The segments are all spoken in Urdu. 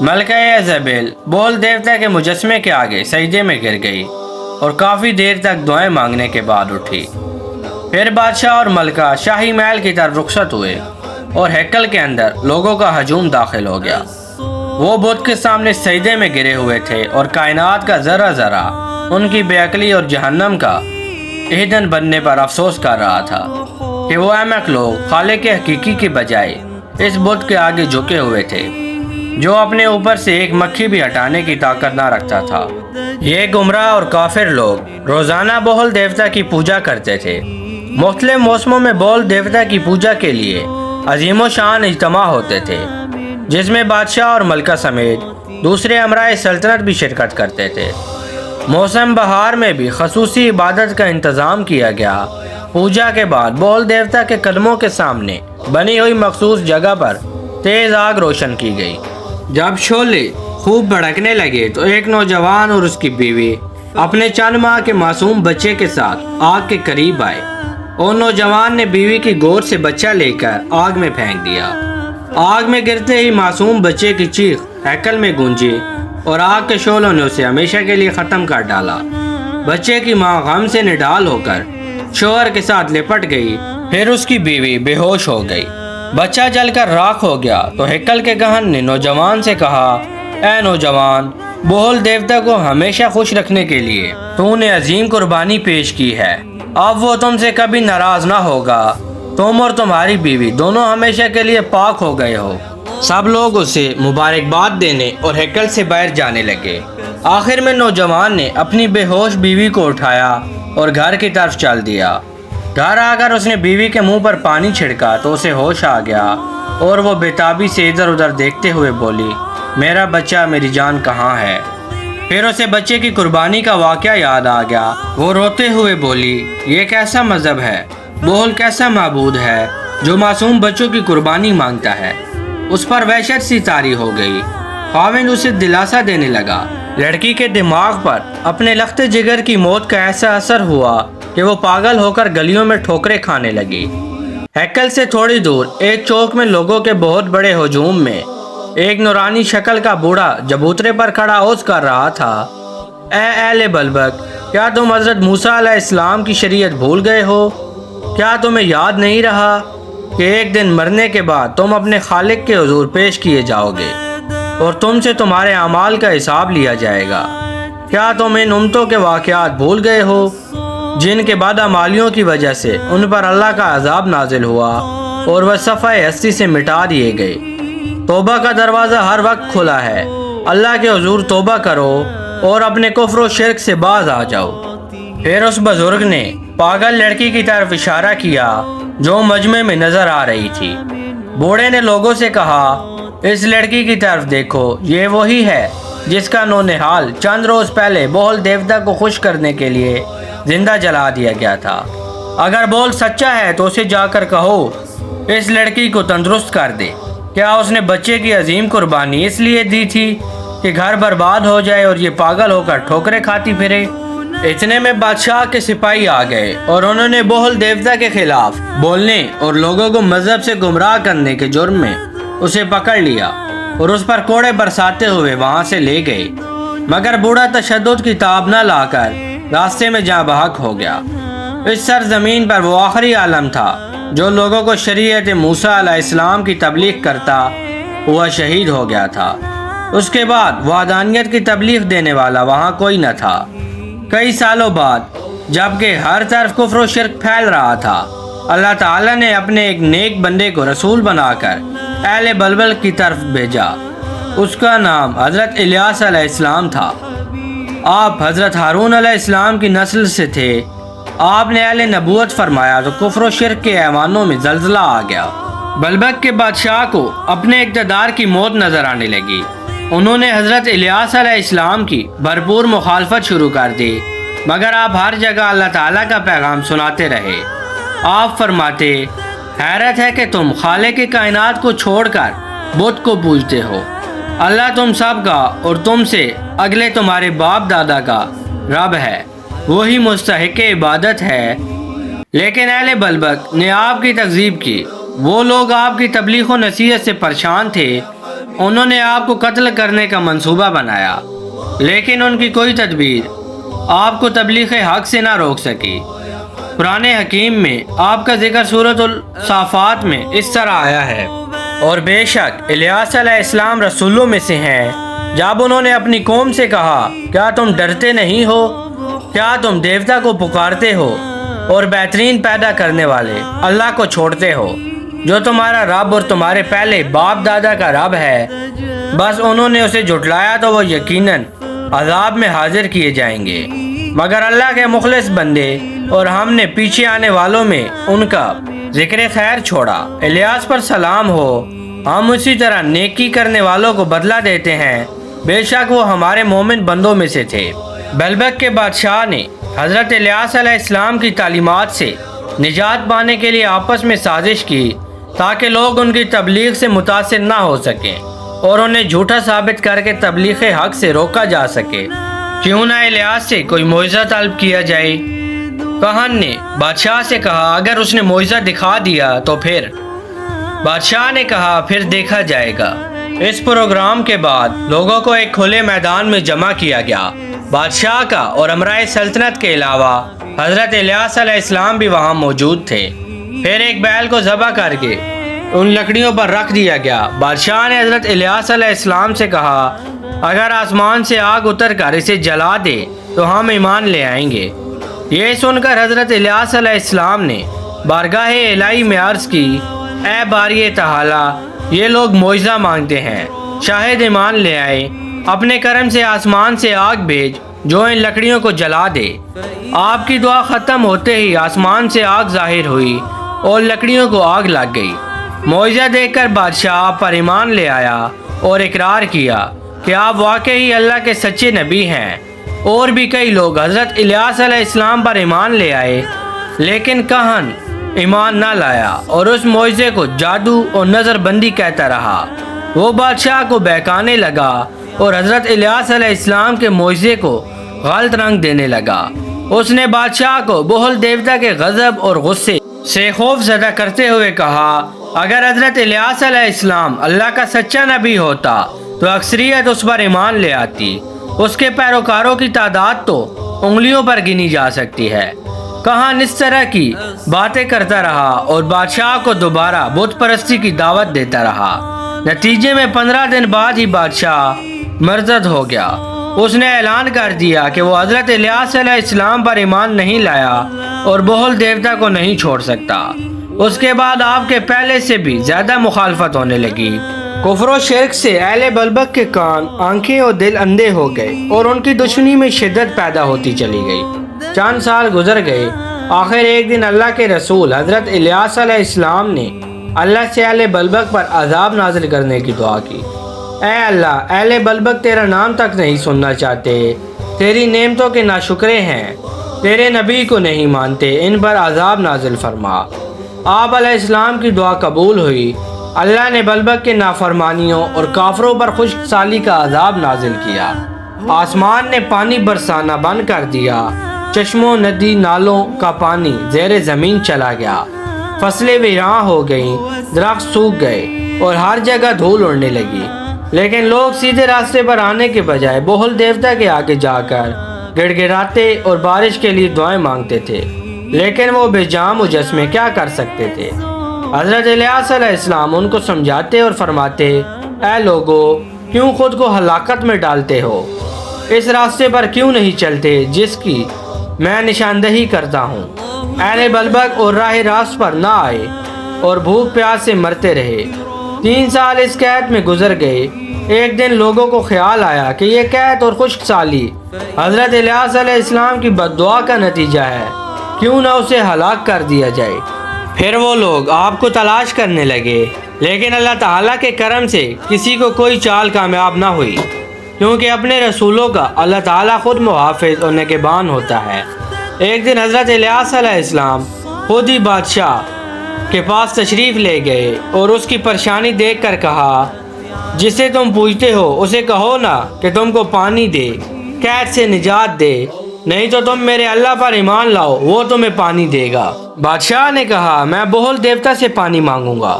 ملکہ ایزابیل بول دیوتا کے مجسمے کے آگے سجدے میں گر گئی اور کافی دیر تک دعائیں مانگنے کے بعد اٹھی۔ پھر بادشاہ اور ملکہ شاہی محل کی طرف رخصت ہوئے اور ہیکل کے اندر لوگوں کا ہجوم داخل ہو گیا۔ وہ بت کے سامنے سجدے میں گرے ہوئے تھے اور کائنات کا ذرہ ذرہ ان کی بے عقلی اور جہنم کا ایندھن بننے پر افسوس کر رہا تھا کہ وہ احمق لوگ خالق حقیقی کی بجائے اس بت کے آگے جھکے ہوئے تھے جو اپنے اوپر سے ایک مکھی بھی ہٹانے کی طاقت نہ رکھتا تھا۔ یہ گمراہ اور کافر لوگ روزانہ بول دیوتا کی پوجا کرتے تھے۔ مختلف موسموں میں بول دیوتا کی پوجا کے لیے عظیم و شان اجتماع ہوتے تھے جس میں بادشاہ اور ملکہ سمیت دوسرے امراء سلطنت بھی شرکت کرتے تھے۔ موسم بہار میں بھی خصوصی عبادت کا انتظام کیا گیا۔ پوجا کے بعد بول دیوتا کے قدموں کے سامنے بنی ہوئی مخصوص جگہ پر تیز آگ روشن کی گئی۔ جب شعلے خوب بھڑکنے لگے تو ایک نوجوان اور اس کی بیوی اپنے چند ماہ کے معصوم بچے کے ساتھ آگ کے قریب آئے اور نوجوان نے بیوی کی گود سے بچہ لے کر آگ میں پھینک دیا۔ آگ میں گرتے ہی معصوم بچے کی چیخ ہیکل میں گونجی اور آگ کے شعلوں نے اسے ہمیشہ کے لیے ختم کر ڈالا۔ بچے کی ماں غم سے نڈال ہو کر شوہر کے ساتھ لپٹ گئی، پھر اس کی بیوی بے ہوش ہو گئی۔ بچہ جل کر راکھ ہو گیا تو ہیکل کے کہن نے نوجوان سے کہا، اے نوجوان، بول دیوتا کو ہمیشہ خوش رکھنے کے لیے تو نے عظیم قربانی پیش کی ہے، اب وہ تم سے کبھی ناراض نہ ہوگا، تم اور تمہاری بیوی دونوں ہمیشہ کے لیے پاک ہو گئے ہو۔ سب لوگ اسے مبارکباد دینے اور ہیکل سے باہر جانے لگے۔ آخر میں نوجوان نے اپنی بے ہوش بیوی کو اٹھایا اور گھر کی طرف چل دیا۔ گھر آ کر اس نے بیوی کے منہ پر پانی چھڑکا تو اسے ہوش آ گیا اور وہ بےتابی سے ادھر ادھر دیکھتے ہوئے بولی، میرا بچہ، میری جان کہاں ہے؟ پھر اسے بچے کی قربانی کا واقعہ یاد آ گیا۔ وہ روتے ہوئے بولی، یہ کیسا مذہب ہے، بول کیسا معبود ہے جو معصوم بچوں کی قربانی مانگتا ہے؟ اس پر وحشت سی طاری ہو گئی۔ خاوند اسے دلاسا دینے لگا۔ لڑکی کے دماغ پر اپنے لخت جگر کی موت کا ایسا اثر ہوا کہ وہ پاگل ہو کر گلیوں میں ٹھوکریں کھانے لگی۔ ہیکل سے تھوڑی دور ایک چوک میں لوگوں کے بہت بڑے ہجوم میں ایک نورانی شکل کا بوڑھا چبوترے پر کھڑا عوذ کر رہا تھا، اے اہل بلبک، کیا تم حضرت موسیٰ علیہ السلام کی شریعت بھول گئے ہو؟ کیا تمہیں یاد نہیں رہا کہ ایک دن مرنے کے بعد تم اپنے خالق کے حضور پیش کیے جاؤ گے اور تم سے تمہارے اعمال کا حساب لیا جائے گا؟ کیا تم ان امتوں کے واقعات بھول گئے ہو جن کے بدعمالیوں کی وجہ سے ان پر اللہ کا عذاب نازل ہوا اور وہ صفحہ ہستی سے مٹا دیے گئے؟ توبہ کا دروازہ ہر وقت کھلا ہے، اللہ کے حضور توبہ کرو اور اپنے کفر و شرک سے باز آ جاؤ۔ پھر اس بزرگ نے پاگل لڑکی کی طرف اشارہ کیا جو مجمع میں نظر آ رہی تھی۔ بوڑھے نے لوگوں سے کہا، اس لڑکی کی طرف دیکھو، یہ وہی ہے جس کا نونہال چند روز پہلے بول دیوتا کو خوش کرنے کے لیے زندہ جلا دیا گیا تھا۔ اگر بول سچا ہے تو اسے جا کر کہو اس لڑکی کو تندرست کر دے۔ کیا اس نے بچے کی عظیم قربانی اس لیے دی تھی کہ گھر برباد ہو جائے اور یہ پاگل ہو کر ٹھوکریں کھاتی پھرے؟ اتنے میں بادشاہ کے سپاہی آ گئے اور انہوں نے بول دیوتا کے خلاف بولنے اور لوگوں کو مذہب سے گمراہ کرنے کے جرم میں اسے پکڑ لیا اور اس پر کوڑے برساتے ہوئے وہاں سے لے گئے، مگر بوڑھا تشدد کی تاب نہ لا کر راستے میں جاں بحق ہو گیا۔ اس سرزمین پر وہ آخری عالم تھا جو لوگوں کو شریعت موسیٰ علیہ السلام کی تبلیغ کرتا ہوا شہید ہو گیا تھا۔ اس کے بعد وحدانیت کی تبلیغ دینے والا وہاں کوئی نہ تھا۔ کئی سالوں بعد جبکہ ہر طرف کفر و شرک پھیل رہا تھا، اللہ تعالیٰ نے اپنے ایک نیک بندے کو رسول بنا کر اہل بلبل کی طرف بھیجا۔ اس کا نام حضرت الیاس علیہ السلام تھا۔ آپ حضرت ہارون علیہ السلام کی نسل سے تھے۔ آپ نے اہل نبوت فرمایا تو کفر و شرک کے ایوانوں میں زلزلہ آ گیا۔ بلبک کے بادشاہ کو اپنے اقتدار کی موت نظر آنے لگی۔ انہوں نے حضرت الیاس علیہ السلام کی بھرپور مخالفت شروع کر دی، مگر آپ ہر جگہ اللہ تعالیٰ کا پیغام سناتے رہے۔ آپ فرماتے، حیرت ہے کہ تم خالق کائنات کو چھوڑ کر بت کو پوجتے ہو۔ اللہ تم سب کا اور تم سے اگلے تمہارے باپ دادا کا رب ہے، وہی مستحق عبادت ہے۔ لیکن اہل بلبک نے آپ کی تکذیب کی۔ وہ لوگ آپ کی تبلیغ و نصیحت سے پریشان تھے انہوں نے آپ کو قتل کرنے کا منصوبہ بنایا، لیکن ان کی کوئی تدبیر آپ کو تبلیغ حق سے نہ روک سکی۔ قرآن حکیم میں آپ کا ذکر سورۃ الصافات میں اس طرح آیا ہے، اور بے شک الیاس علیہ السلام رسولوں میں سے ہیں۔ جب انہوں نے اپنی قوم سے کہا، کیا تم ڈرتے نہیں ہو؟ کیا تم دیوتا کو پکارتے ہو اور بہترین پیدا کرنے والے اللہ کو چھوڑتے ہو، جو تمہارا رب اور تمہارے پہلے باپ دادا کا رب ہے؟ بس انہوں نے اسے جھٹلایا تو وہ یقیناً عذاب میں حاضر کیے جائیں گے، مگر اللہ کے مخلص بندے اور ہم نے پیچھے آنے والوں میں ان کا ذکر خیر چھوڑا۔ الیاس پر سلام ہو، ہم اسی طرح نیکی کرنے والوں کو بدلہ دیتے ہیں، بے شک وہ ہمارے مومن بندوں میں سے تھے۔ بلبک کے بادشاہ نے حضرت الیاس علیہ السلام کی تعلیمات سے نجات پانے کے لیے آپس میں سازش کی تاکہ لوگ ان کی تبلیغ سے متاثر نہ ہو سکیں اور انہیں جھوٹا ثابت کر کے تبلیغ حق سے روکا جا سکے۔ کیوں نہ الیاس سے کوئی معجزہ طلب کیا جائے؟ کہن نے بادشاہ سے کہا، اگر اس نے معجزہ دکھا دیا تو پھر؟ بادشاہ نے کہا، پھر دیکھا جائے گا۔ اس پروگرام کے بعد لوگوں کو ایک کھلے میدان میں جمع کیا گیا۔ بادشاہ کا اور امرائے سلطنت کے علاوہ حضرت الیاس علیہ السلام بھی وہاں موجود تھے۔ پھر ایک بیل کو ذبح کر کے ان لکڑیوں پر رکھ دیا گیا۔ بادشاہ نے حضرت الیاس علیہ السلام سے کہا، اگر آسمان سے آگ اتر کر اسے جلا دے تو ہم ایمان لے آئیں گے۔ یہ سن کر حضرت الیاس علیہ السلام نے بارگاہ الہی میں عرض کی، اے باری تعالیٰ، یہ لوگ معجزہ مانگتے ہیں، شاہد ایمان لے آئے، اپنے کرم سے آسمان سے آگ بھیج جو ان لکڑیوں کو جلا دے۔ آپ کی دعا ختم ہوتے ہی آسمان سے آگ ظاہر ہوئی اور لکڑیوں کو آگ لگ گئی۔ معجزہ دیکھ کر بادشاہ آپ پر ایمان لے آیا اور اقرار کیا کہ آپ واقعی اللہ کے سچے نبی ہیں۔ اور بھی کئی لوگ حضرت الیاس علیہ السلام پر ایمان لے آئے، لیکن کہن ایمان نہ لایا اور اس معجزے کو جادو اور نظر بندی کہتا رہا۔ وہ بادشاہ کو بہکانے لگا اور حضرت الیاس علیہ السلام کے معجزے کو غلط رنگ دینے لگا۔ اس نے بادشاہ کو بہل دیوتا کے غضب اور غصے سے خوف زدہ کرتے ہوئے کہا، اگر حضرت الیاس علیہ السلام اللہ کا سچا نبی ہوتا تو اکثریت اس پر ایمان لے آتی۔ اس کے پیروکاروں کی تعداد تو انگلیوں پر گنی جا سکتی ہے۔ کہاں اس طرح کی باتیں کرتا رہا اور بادشاہ کو دوبارہ بت پرستی کی دعوت دیتا رہا۔ نتیجے میں 15 دن بعد ہی بادشاہ مرتد ہو گیا۔ اس نے اعلان کر دیا کہ وہ حضرت الیاس علیہ السلام پر ایمان نہیں لایا اور بہل دیوتا کو نہیں چھوڑ سکتا۔ اس کے بعد آپ کے پہلے سے بھی زیادہ مخالفت ہونے لگی۔ کفر و شرک سے اہل بلبک کے کان، آنکھیں اور دل اندھے ہو گئے اور ان کی دشمنی میں شدت پیدا ہوتی چلی گئی۔ چند سال گزر گئے۔ آخر ایک دن اللہ کے رسول حضرت الیاس علیہ السلام نے اللہ سے اہل بلبک پر عذاب نازل کرنے کی دعا کی۔ اے اللہ، اہل بلبک تیرا نام تک نہیں سننا چاہتے، تیری نعمتوں کے ناشکرے ہیں، تیرے نبی کو نہیں مانتے، ان پر عذاب نازل فرما۔ آپ علیہ السلام کی دعا قبول ہوئی۔ اللہ نے بلبک کے نافرمانیوں اور کافروں پر خشک سالی کا عذاب نازل کیا۔ آسمان نے پانی برسانا بند کر دیا، چشموں، ندی، نالوں کا پانی زیر زمین چلا گیا، فصلیں ویراں ہو گئیں، درخت سوکھ گئے اور ہر جگہ دھول اڑنے لگی۔ لیکن لوگ سیدھے راستے پر آنے کے بجائے بہل دیوتا کے آگے جا کر گڑ گڑاتے اور بارش کے لیے دعائیں مانگتے تھے، لیکن وہ بے جان مجسمے کیا کر سکتے تھے؟ حضرت الیاس علیہ السلام ان کو سمجھاتے اور فرماتے، اے لوگو، کیوں خود کو ہلاکت میں ڈالتے ہو؟ اس راستے پر کیوں نہیں چلتے جس کی میں نشاندہی کرتا ہوں؟ اہل بلبک اور راہ راست پر نہ آئے اور بھوک پیاس سے مرتے رہے۔ 3 سال اس قحط میں گزر گئے۔ ایک دن لوگوں کو خیال آیا کہ یہ قحط اور خشک سالی حضرت الیاس علیہ السلام کی بد دعا کا نتیجہ ہے، کیوں نہ اسے ہلاک کر دیا جائے۔ پھر وہ لوگ آپ کو تلاش کرنے لگے، لیکن اللہ تعالیٰ کے کرم سے کسی کو کوئی چال کامیاب نہ ہوئی، کیونکہ اپنے رسولوں کا اللہ تعالیٰ خود محافظ اور نگہبان ہوتا ہے۔ ایک دن حضرت الیاس علیہ السلام خود ہی بادشاہ کے پاس تشریف لے گئے اور اس کی پریشانی دیکھ کر کہا، جسے تم پوچھتے ہو اسے کہو نا کہ تم کو پانی دے، قحط سے نجات دے، نہیں تو تم میرے اللہ پر ایمان لاؤ، وہ تمہیں پانی دے گا۔ بادشاہ نے کہا، میں بہل دیوتا سے پانی مانگوں گا۔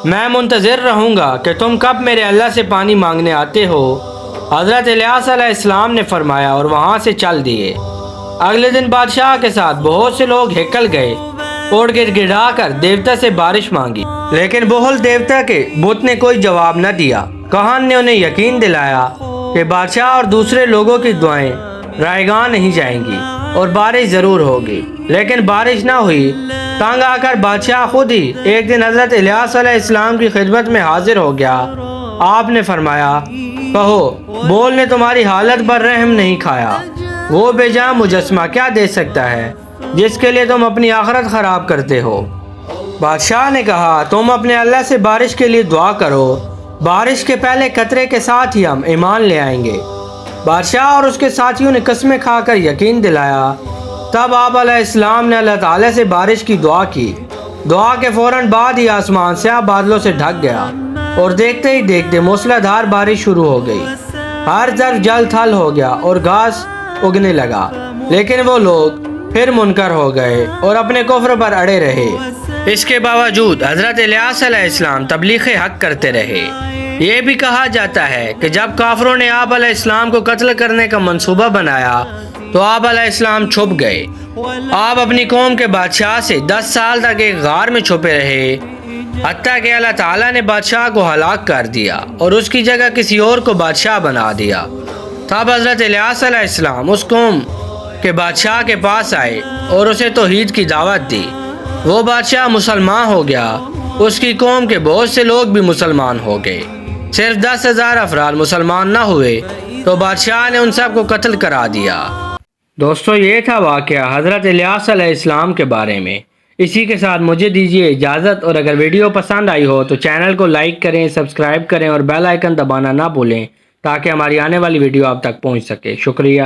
میں منتظر رہوں گا کہ تم کب میرے اللہ سے پانی مانگنے آتے ہو۔ حضرت الیاس علیہ السلام نے فرمایا اور وہاں سے چل دیے۔ اگلے دن بادشاہ کے ساتھ بہت سے لوگ ہکل گئے اور گڑ گڑا کر دیوتا سے بارش مانگی، لیکن بہل دیوتا کے بت نے کوئی جواب نہ دیا۔ کہان نے انہیں یقین دلایا کہ بادشاہ اور دوسرے لوگوں کی دعائیں رائیگاں نہیں جائیں گی اور بارش ضرور ہوگی، لیکن بارش نہ ہوئی۔ تنگ آ کر بادشاہ خود ہی ایک دن حضرت الیاس علیہ السلام کی خدمت میں حاضر ہو گیا۔ آپ نے فرمایا، کہو بول نے تمہاری حالت پر رحم نہیں کھایا، وہ بے جان مجسمہ کیا دے سکتا ہے جس کے لیے تم اپنی آخرت خراب کرتے ہو؟ بادشاہ نے کہا، تم اپنے اللہ سے بارش کے لیے دعا کرو، بارش کے پہلے قطرے کے ساتھ ہی ہم ایمان لے آئیں گے۔ بادشاہ اور اس کے ساتھیوں نے قسمیں کھا کر یقین دلایا۔ تب آپ علیہ السلام نے اللہ تعالیٰ سے بارش کی دعا کی۔ دعا کے فوراً بعد ہی آسمان سیاہ بادلوں سے ڈھک گیا اور دیکھتے ہی دیکھتے موسلا دھار بارش شروع ہو گئی۔ ہر طرف جل تھل ہو گیا اور گھاس اگنے لگا، لیکن وہ لوگ پھر منکر ہو گئے اور اپنے کفر پر اڑے رہے۔ اس کے باوجود حضرت الیاس علیہ السلام تبلیغ حق کرتے رہے۔ یہ بھی کہا جاتا ہے کہ جب کافروں نے آپ علیہ السلام کو قتل کرنے کا منصوبہ بنایا تو آپ علیہ السلام چھپ گئے۔ آپ اپنی قوم کے بادشاہ سے 10 سال تک ایک غار میں چھپے رہے، حتیٰ کہ اللہ تعالیٰ نے بادشاہ کو ہلاک کر دیا اور اس کی جگہ کسی اور کو بادشاہ بنا دیا۔ تب حضرت الیاس علیہ السلام اس قوم کے بادشاہ کے پاس آئے اور اسے توحید کی دعوت دی۔ وہ بادشاہ مسلمان ہو گیا، اس کی قوم کے بہت سے لوگ بھی مسلمان ہو گئے۔ صرف 10,000 افراد مسلمان نہ ہوئے تو بادشاہ نے ان سب کو قتل کرا دیا۔ دوستو، یہ تھا واقعہ حضرت الیاس علیہ السلام کے بارے میں۔ اسی کے ساتھ مجھے دیجیے اجازت، اور اگر ویڈیو پسند آئی ہو تو چینل کو لائک کریں، سبسکرائب کریں اور بیل آئیکن دبانا نہ بھولیں تاکہ ہماری آنے والی ویڈیو آپ تک پہنچ سکے۔ شکریہ۔